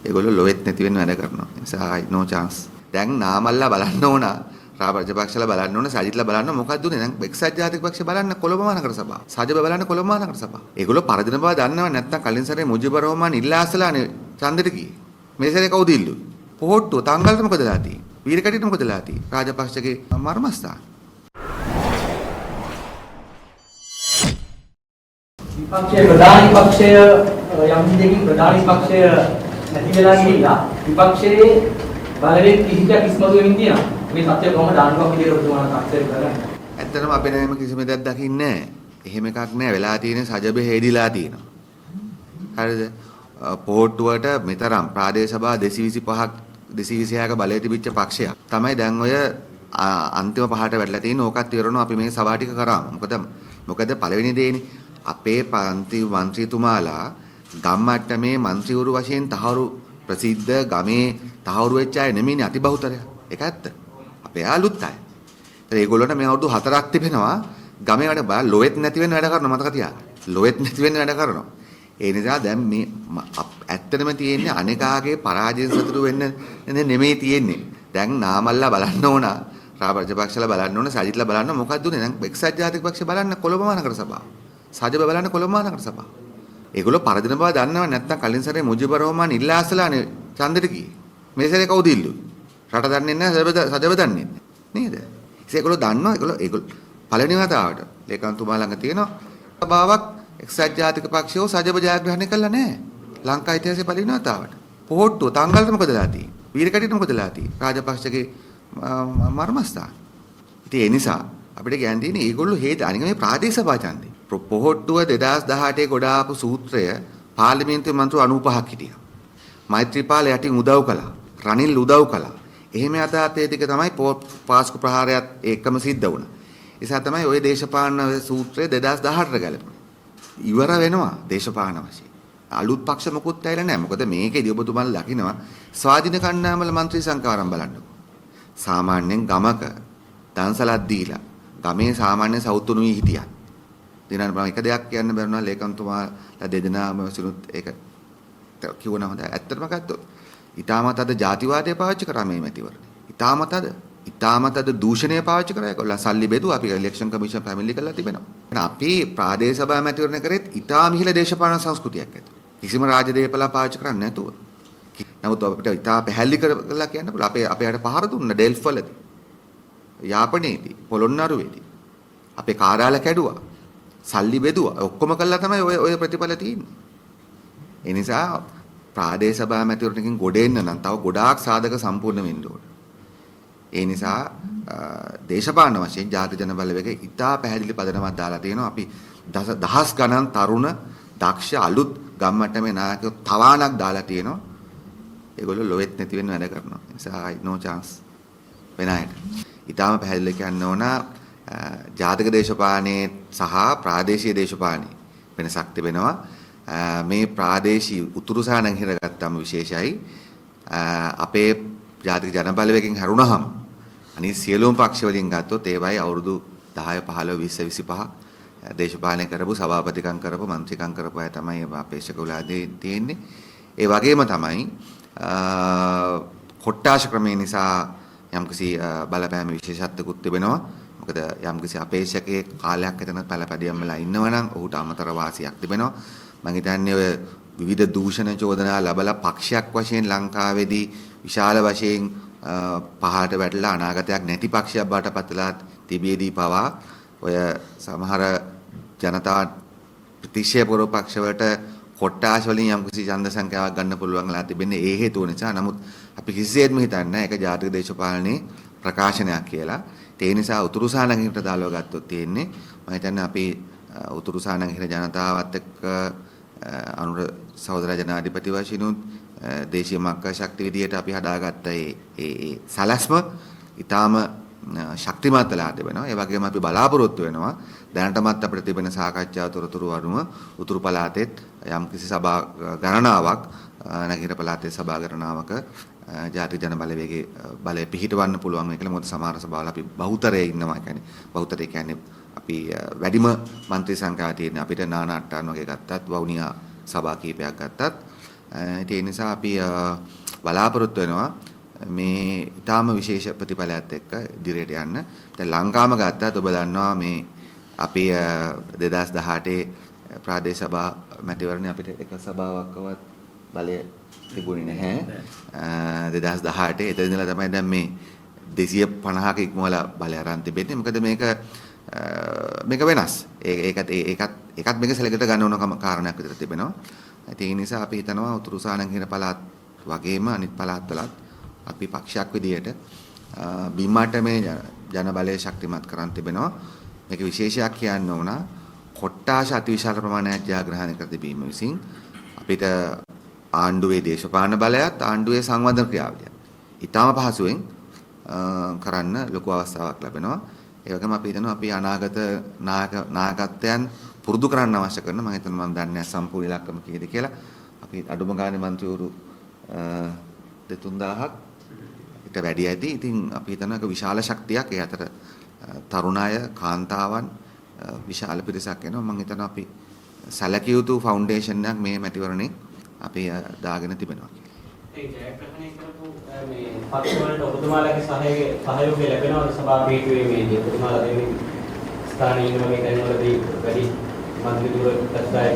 ඒගොල්ලෝ ලොවෙත් නැති වෙන්න වැඩ කරනවා. ඒ නිසා no chance. දැන් නාමල්ලා බලන්න ඕන. රාජපක්ෂලා බලන්න ඕන, සජිත්ලා බලන්න මොකක්ද උනේ? දැන් එක්සත් ජාතික පක්ෂය බලන්න කොළඹ මහනගර සභාව. සජිත බලන්න කොළඹ මහනගර සභාව. ඒගොල්ලෝ පරදින බව දන්නව නැත්නම් කලින් සැරේ මුජිබුර් රහමාන් ඉල්ලාසලානේ ඡන්දෙට ගියේ. මේ සැරේ කවුද ඉල්ලුවේ? පොහොට්ටුව තංගල්ට මොකද වෙලා තියෙන්නේ? වීරකටියට මොකද වෙලා තියෙන්නේ? රාජපක්ෂගේ මර්මස්ථාන. විපක්ෂයේ ප්‍රධාන පක්ෂය යම් දෙකින් ප්‍රධාන පක්ෂය නැති වෙලා ගිහිල්ලා විපක්ෂයේ බලයෙන් කිසියක් ඉස්මතු වෙමින් තියෙනවා. මේ සත්‍ය කොහොමද ආණ්ඩුවක් විදියට ඔබතුමාලා තාක්ෂර කරන්නේ? ඇත්තටම අපේ නෑම කිසිම දෙයක් දකින්නේ නැහැ. එහෙම එකක් නෑ. වෙලා තියෙන්නේ සජබේ හේදිලා තියෙනවා. හරිද? පොහොට්ටුවට මෙතරම් ප්‍රාදේශ සභා 225ක් 226ක බලය තිබිච්ච පක්ෂයක් තමයි දැන් ඔය අන්තිම පහට වැටලා තියෙන්නේ. ඕකත් ඉවරනවා අපි මේ සභා ටික කරාම. මොකද පළවෙනි දේනේ අපේ පන්ති මන්ත්‍රීතුමාලා ගම්මට්ටමේ මන්ත්‍රීවරු වශයෙන් තහවුරු ප්‍රසිද්ධ ගමේ තහවුරු වෙච්ච අය නෙමෙයිනේ අතිබහුතරය. ඒක ඇත්ත. අපේ අලුත් අය. ඒත් ඒගොල්ලන්ට මේ අවුරුදු 4ක් තිබෙනවා ගමේ වැඩ බල ලොවෙත් නැති වෙන්න වැඩ කරනවා මතක තියාගන්න. ලොවෙත් නැති වෙන්න වැඩ කරනවා. ඒ නිසා දැන් මේ ඇත්තටම තියෙන්නේ අනේකාගේ පරාජයෙන් සතුටු වෙන්න නෙමෙයි තියෙන්නේ. දැන් නාමල්ලා බලන්න ඕන, රාජපක්ෂලා බලන්න ඕන, සජිත්ලා බලන්න මොකක්ද උනේ? දැන් එක්සත් ජාතික පක්ෂය බලන්න කොළඹ මහනගර සභාව. සජබ බලන්න කොළඹ මහනගර සභාව. ඒගොල්ලෝ පරදින බව දන්නව නැත්නම් කලින් සැරේ මුජිබුර් රහමාන් ඉල්ලාසලානේ ඡන්දෙට ගියේ. මේ සැරේ කවුද ඉල්ලුවේ? රට දන්නේ නැහැ, සජබ දන්නේ නැහැ. නේද? ඒගොල්ලෝ දන්නවා ඒගොල්ලෝ පළවෙනි වතාවට ලේකම්තුමා ළඟ තියෙනවා සභාවක් එක්සත් ජාතික පක්ෂයෝ සජබ ජයග්‍රහණය කළා නැහැ. ලංකා ඉතිහාසයේ පළවෙනි වතාවට. පොහොට්ටුව තංගල්ට මොකද වෙලා තියෙන්නේ? වීරකටියට මොකද වෙලා තියෙන්නේ? රාජපක්ෂගේ මර්මස්ථාන. ඉතින් ඒ නිසා අපිට කියන්න තියෙන්නේ ඒගොල්ලෝ හේත අනික මේ ප්‍රාදේශ සභා ඡන්දේ. පොහොට්ටුව 2018 ගොඩ ආපු සූත්‍රය පාර්ලිමේන්තුවේ මන්ත්‍රී 95ක් හිටියා. මෛත්‍රීපාල යටින් උදව් කළා. රනිල් උදව් කළා. එහෙම යථාර්ථයේ ටික තමයි පාස්කු ප්‍රහාරයත් ඒකම සිද්ධ වුණා. ඒ නිසා තමයි ওই දේශපාලන සූත්‍රය 2018ට ගැලපුණේ. ඉවර වෙනවා දේශපාලන වශයෙන්. අලුත් පක්ෂ මොකුත් ඇවිල්ලා නැහැ. මොකද මේකේදී ඔබතුමාලා දකිනවා ස්වාධීන කණ්ඩායම්වල മന്ത്രി සංකාරම් බලන්නකො. සාමාන්‍යයෙන් ගමක දන්සලක් දීලා ගමේ සාමාන්‍ය සෞතුණුයි හිටියා. දිනන බල එක දෙයක් කියන්න බැරුණා ලේකම්තුමාලා දෙදෙනාම සිනුත් ඒක කිව්වනම් හොඳයි. ඇත්තටම ගත්තොත් ඊටමත් අද ජාතිවාදය පාවිච්චි කරා මේ මැතිවරණේ. ඊටමත් අද දූෂණය පාවිච්චි කරා. ඒගොල්ලෝ සල්ලි බෙදුවා. අපි ඉලෙක්ෂන් කමිෂන් ෆැමිලි කරලා තිබෙනවා. අපි ප්‍රාදේශ සභා මැතිවරණ කරෙත් ඊටාම ඉහළ දේශපාලන සංස්කෘතියක් ඇත. කිසිම රාජදේපල පාවිච්චි කරන්නේ නැතුව. නමුත් අපිට ඊටා පැහැදිලි කරලා කියන්න පුළුවන්. අපේ අර පහර දුන්න ඩෙල්ෆ් වලදී. යාපනයේදී, පොළොන්නරුවේදී. අපේ කාර්යාල කැඩුවා. සල්ලි බෙදුවා. ඔක්කොම කළා තමයි ඔය ප්‍රතිඵල තියෙන්නේ. ඒ නිසා ප්‍රාදේශ සභා මැතිවරණකින් ගොඩ එන්න නම් තව ගොඩාක් සාධක සම්පූර්ණ වෙන්න ඕන. ඒ නිසා දේශපාලන වශයෙන් ජාති ජන බලවේගය ඉතා පැහැදිලි පදනමක් දාලා තියෙනවා. අපි දහස් ගණන් තරුණ දක්ෂ අලුත් ගම්මට්ටමේ නායකයෝ තවාණක් දාලා තියෙනවා. ඒගොල්ලෝ ලොවෙත් නැති වෙන්න වැඩ කරනවා. ඒ නිසා no chance වෙන අයට. ඊටාම පැහැදිලි කියන්න ඕන ජාතික දේශපාලනයේ සහ ප්‍රාදේශීය දේශපාලනයේ වෙනසක් තිබෙනවා. මේ ප්‍රාදේශීය උතුරු සහ නැගෙනහිර ගත්තම විශේෂයි. අපේ ජාතික ජන බලවේගයෙන් හැරුණාම අනිත් සියලුම පක්ෂ වලින් ගත්තොත් ඒවයි අවුරුදු 10 15 20 25 දේශපාලනය කරපු සභාපතිකම් කරපු මන්ත්‍රීකම් කරපු අය තමයි අපේක්ෂකවලාදී තියෙන්නේ. ඒ වගේම තමයි කොට්ටාශ ක්‍රමේ නිසා යම්කිසි බලපෑම විශේෂත්වකුත් තිබෙනවා. මොකද යම්කිසි අපේක්ෂකයේ කාලයක් එතන පළපැදියම් වෙලා ඉන්නවනම් ඔහුට අමතර වාසියක් තිබෙනවා. මම හිතන්නේ ඔය විවිධ දූෂණ චෝදනා ලැබලා පක්ෂයක් වශයෙන් ලංකාවේදී විශාල වශයෙන් පහට වැටලා අනාගතයක් නැති පක්ෂයක් බවට පත්වලා තිබියදී පවා ඔය සමහර ජනතා ප්‍රතික්ෂේප කරන පක්ෂවලට කොට්ටාශ වලින් යම්කිසි ඡන්ද සංඛ්‍යාවක් ගන්න පුළුවන් වෙලා තිබෙන්නේ ඒ හේතුව නිසා. නමුත් අපි කිසිසේත්ම හිතන්නේ නැහැ ඒක ජාතික දේශපාලනයේ ප්‍රකාශනයක් කියලා. ඒ නිසා උතුරු සහ නැගෙනහිරට දාලව ගත්තොත් තියෙන්නේ මම හිතන්නේ අපි උතුරු සහ නැගෙනහිර ජනතාවත් එක්ක අනුර සහෝදර ජනාධිපති වශයෙන් දේශීය මක්ක ශක්ති විදියට අපි හදාගත්ත ඒ සලස්ම ඊටාම ශක්තිමත් වෙලා තිබෙනවා. ඒ වගේම අපි බලාපොරොත්තු වෙනවා දැනටමත් අපිට තිබෙන සාකච්ඡා තොරතුරු අනුව උතුරු පළාතෙත් යම්කිසි සභා ගණනාවක් නැගෙනහිර පළාතේ සභා ගණනාවක ජාතික ජන බලවේගයේ බලය පිහිටවන්න පුළුවන් මේකල මොකද සමහර සභාවල අපි බහුතරයේ ඉන්නවා. කියන්නේ බහුතරය කියන්නේ අපි වැඩිම മന്ത്രി සංඛ්‍යාව තියෙන අපිට නානාට්ටාන් වගේ ගත්තත් වවුනියා සභා කීපයක් ගත්තත් ඒ නිසා අපි බලාපොරොත්තු වෙනවා මේ ඊටාම විශේෂ ප්‍රතිඵලයක් එක්ක ඉදිරියට යන්න. දැන් ලංකාවම ගත්තත් ඔබ දන්නවා මේ අපි 2018 ප්‍රාදේශ සභා මැතිවරණේ අපිට එක සභාවක්වත් බලය තිබුණේ නැහැ. 2018 එතන ඉඳලා තමයි දැන් මේ 250ක ඉක්මවලා බලය අරන් තිබෙන්නේ. මොකද මේක වෙනස්. ඒකත් මේක සැලකට ගන්න ඕන කාරණයක් විතර තිබෙනවා. ඒ නිසා අපි හිතනවා උතුරු සානන් කියන පළාත් වගේම අනිත් පළාත්වලත් අපි පක්ෂයක් විදියට බීමට මේ ජන බලය ශක්තිමත් කරන් තිබෙනවා. මේක විශේෂයක් කියන්න ඕන. කොට්ටාශ අතිවිශාල ප්‍රමාණයක් ජයග්‍රහණය කර තිබීම විසින් අපිට ආණ්ඩුවේ දේශපාලන බලයත් ආණ්ඩුවේ සංවර්ධන ක්‍රියාවලියත් ඊටම පහසුවෙන් කරන්න ලොකු අවස්ථාවක් ලැබෙනවා. ඒ වගේම අපි හිතනවා අපි අනාගත නායකත්වයන් පුරුදු කරන්න අවශ්‍ය කරන මම හිතනවා මම දන්නේ සම්පූර්ණ ඉලක්කම කීයද කියලා. අපි අඩුම ගානේ මන්ත්‍රීවරු 2-3000ක් ඊට වැඩි ඇති. ඉතින් අපි හිතනවා ඒක විශාල ශක්තියක්. ඒ අතර තරුණ අය, කාන්තාවන් විශාල පිරිසක් එනවා. මම හිතනවා අපි සැලකිය යුතු ෆවුන්ඩේෂන් එකක් මේ මැතිවරණේ අපි දාගෙන තිබෙනවා. ඒ ජයග්‍රහණය කරපු මේ පක්ෂවලට ඔබතුමාලගේ සහයෝගය ලැබෙනවද සභා පීඨුවේදී? ඔබතුමාලා දෙන්නේ ස්ථානීය ඉන්න මේ තැන්වලදී වැඩි මන්ත්‍රීවරු තත්ත්වය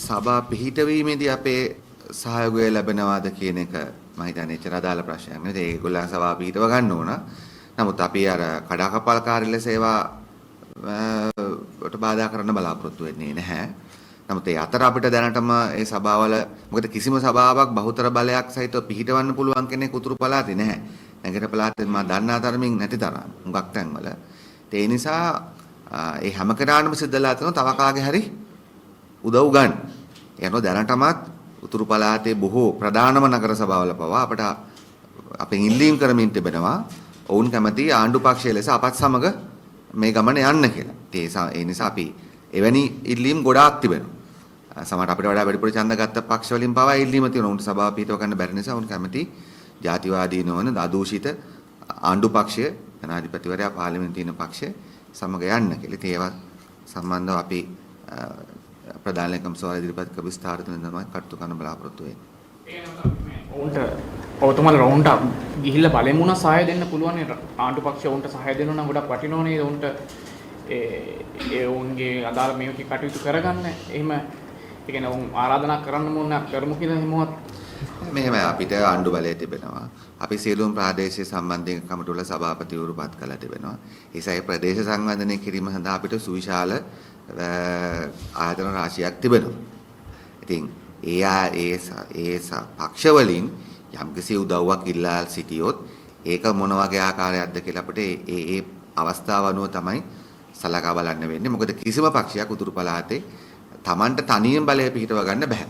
සභා පිහිටවීමේදී අපේ සහයෝගය ලැබෙනවාද කියන එක මම හිතන්නේ එච්චර අදාළ ප්‍රශ්නයක් නෙවෙයි. ඒගොල්ලන් සභා පිහිටව ගන්න ඕන. නමුත් අපි අර කඩාකප්පල්කාරීල සේවා වලට බාධා කරන්න බලාපොරොත්තු වෙන්නේ නැහැ. නමුත් ඒ අතර අපිට දැනටම ඒ සභාවල මොකද කිසිම සභාවක් බහුතර බලයක් සහිතව පිහිටවන්න පුළුවන් කෙනෙක් උතුරු පළාතේ නැහැ. නැගිට පළාතේ මම දන්නා තරමින් නැති තරම් හුඟක් තැන්වල. ඒ නිසා ඒ හැම කෙනාටම සිද්ධලා තියෙනවා තව කාගේ හරි උදව් ගන්න. ඒනෝ දැනටමත් උතුරු පළාතේ බොහෝ ප්‍රධානම නගර සභාවල පවා අපට අපෙන් ඉල්ලීම් කරමින් තිබෙනවා. ඔවුන් කැමති ආණ්ඩු පක්ෂයේ ලෙස අපත් සමග මේ ගමන යන්න කියලා. ඒ නිසා අපි එවැනි ඉල්ලීම් ගොඩාක් තිබෙනවා. සමහර අපිට වඩා වැඩිපුර ඡන්ද ගත්ත පක්ෂ වලින් පවා ඉල්ලීම තියෙනවා. උන්ට සභාව පිටව ගන්න බැරි නිසා උන් කැමති ජාතිවාදී නොවන අදූෂිත ආණ්ඩු පක්ෂය ජනාධිපතිවරයා පාර්ලිමේන්තුවේ ඉන්න පක්ෂය සමග යන්න කියලා. ඉතින් ඒවත් සම්බන්ධව අපි ප්‍රධාන ලේකම් සෝවාල ඉදිරිපත් කළ විස්තර තුන තමයි කටයුතු කරන්න බලාපොරොත්තු වෙන්නේ. උන්ට ඔබතුමාලා රවුන්ට ගිහිල්ලා බලෙමුණ සහාය දෙන්න පුළුවන් නේ. ආණ්ඩු පක්ෂය උන්ට සහාය දෙනවා නම් ගොඩක් වටිනවා නේද? උන්ට ඒ උන්ගේ අදාළ මේක කටයුතු කරගන්න. එහෙම ඒ කියන්නේ උන් ආරාධනා කරන්න ඕන කරමු කියලා එහෙමවත් මෙහෙම අපිට ආණ්ඩු බලය තිබෙනවා. අපි සියලුම ප්‍රාදේශීය සම්බන්ධයෙන් කමිටුවල සභාපතිවරු පත් කළා තිබෙනවා. ඒසයි ප්‍රදේශ සංවර්ධනය කිරීම සඳහා අපිට සුවිශාල ආයතන රාශියක් තිබෙනවා. ඉතින් ඒ පක්ෂ වලින් යම්කිසි උදව්වක් ඉල්ලා සිටියොත් ඒක මොන වගේ ආකාරයක්ද කියලා අපිට ඒ අවස්ථාව අනුව තමයි සලකා බලන්න වෙන්නේ. මොකද කිසිම පක්ෂයක් උතුරු පළාතේ Tamanට තනියෙන් බලය පිහිටව ගන්න බෑ.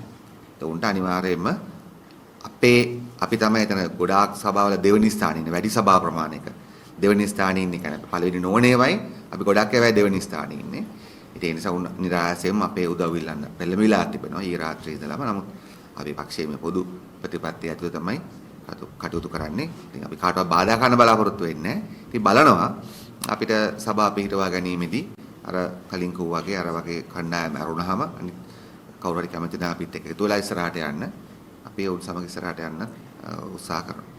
ඒ උන්ට අනිවාර්යයෙන්ම අපි තමයි එතන ගොඩාක් සභාවල දෙවෙනි ස්ථානයේ ඉන්නේ. වැඩි සභා ප්‍රමාණයක දෙවෙනි ස්ථානයේ ඉන්නේ කෙනෙක්. පළවෙනි නොවනේවයි අපි ගොඩක් ඒවායි දෙවෙනි ස්ථානයේ ඉන්නේ. ඒ නිසා උන් නිරාසයෙන්ම අපේ උදව් ඉල්ලන්න පෙළඹිලා තිබෙනවා ඊ රාත්‍රියේ ඉඳලාම. නමුත් අපි පක්ෂයේ මේ පොදු ප්‍රතිපත්තිය ඇතුළත තමයි කටයුතු කරන්නේ. ඉතින් අපි කාටවත් බාධා කරන්න බලාපොරොත්තු වෙන්නේ නැහැ. ඉතින් බලනවා අපිට සභා පිහිටවා ගැනීමේදී අර කලින් කිව්වා වගේ අර වගේ කණ්ඩායම අරුණාම අනිත් කවුරු හරි කැමති නම් අපිත් එක්ක එකතු වෙලා ඉස්සරහට යන්න අපි උන් සමග ඉස්සරහට යන්න උත්සාහ කරනවා.